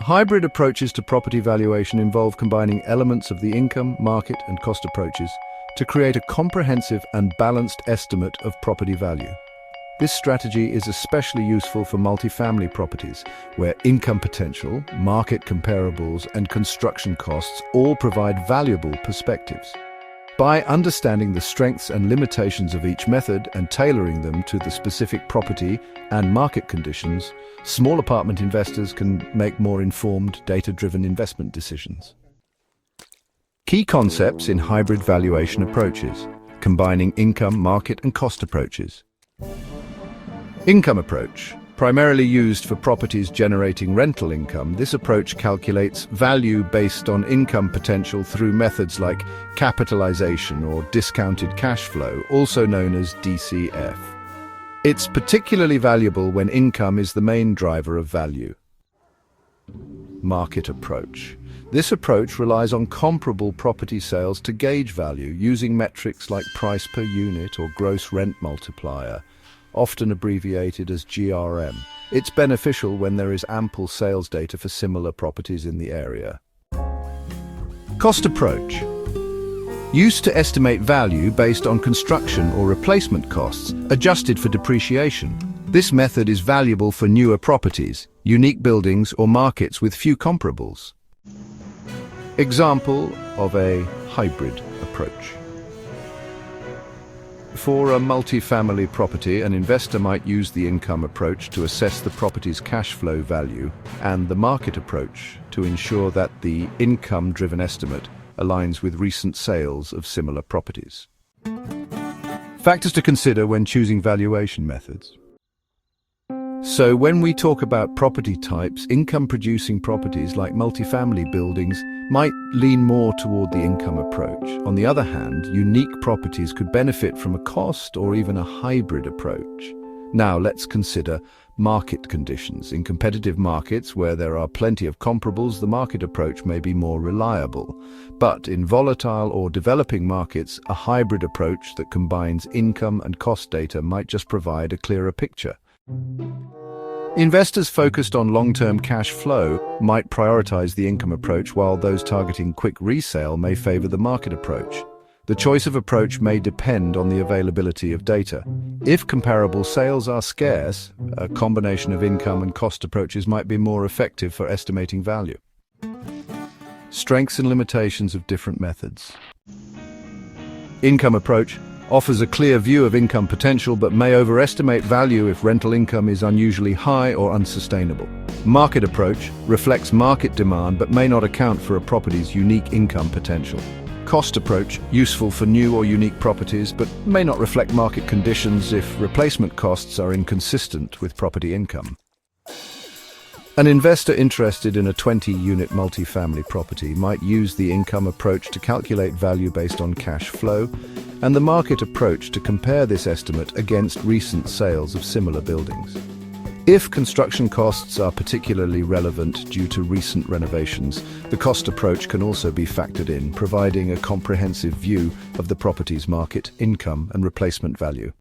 Hybrid approaches to property valuation involve combining elements of the income, market, and cost approaches to create a comprehensive and balanced estimate of property value. This strategy is especially useful for multifamily properties, where income potential, market comparables, and construction costs all provide valuable perspectives. By understanding the strengths and limitations of each method and tailoring them to the specific property and market conditions, small apartment investors can make more informed, data-driven investment decisions. Key concepts in hybrid valuation approaches, combining income, market, and cost approaches. Income approach. Primarily used for properties generating rental income, this approach calculates value based on income potential through methods like capitalization or discounted cash flow, also known as DCF. It's particularly valuable when income is the main driver of value. Market approach. This approach relies on comparable property sales to gauge value using metrics like price per unit or gross rent multiplier, often abbreviated as GRM. It's beneficial when there is ample sales data for similar properties in the area. Cost approach. Used to estimate value based on construction or replacement costs, adjusted for depreciation. This method is valuable for newer properties, unique buildings, or markets with few comparables. Example of a hybrid approach. For a multifamily property, an investor might use the income approach to assess the property's cash flow value and the market approach to ensure that the income-driven estimate aligns with recent sales of similar properties. Factors to consider when choosing valuation methods. So when we talk about property types, income-producing properties like multifamily buildings might lean more toward the income approach. On the other hand, unique properties could benefit from a cost or even a hybrid approach. Now let's consider market conditions. In competitive markets where there are plenty of comparables, the market approach may be more reliable. But in volatile or developing markets, a hybrid approach that combines income and cost data might just provide a clearer picture. Investors focused on long-term cash flow might prioritize the income approach, while those targeting quick resale may favor the market approach. The choice of approach may depend on the availability of data. If comparable sales are scarce, a combination of income and cost approaches might be more effective for estimating value. Strengths and limitations of different methods. Income approach offers a clear view of income potential but may overestimate value if rental income is unusually high or unsustainable. Market approach reflects market demand but may not account for a property's unique income potential. Cost approach, useful for new or unique properties but may not reflect market conditions if replacement costs are inconsistent with property income. An investor interested in a 20-unit multifamily property might use the income approach to calculate value based on cash flow, and the market approach to compare this estimate against recent sales of similar buildings. If construction costs are particularly relevant due to recent renovations, the cost approach can also be factored in, providing a comprehensive view of the property's market, income, and replacement value.